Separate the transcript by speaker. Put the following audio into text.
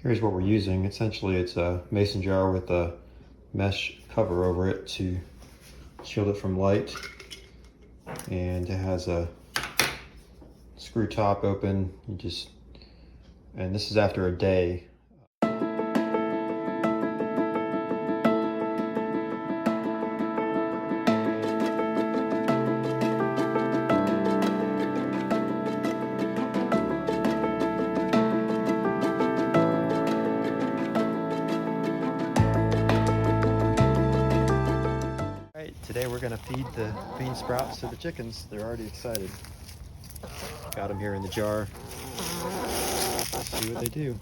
Speaker 1: Here's what we're using. Essentially, it's a mason jar with a mesh cover over it to shield it from light. And it has a screw top open. And this is after a day. Today we're gonna feed the bean sprouts to the chickens. They're already excited. Got them here in the jar. Let's see what they do.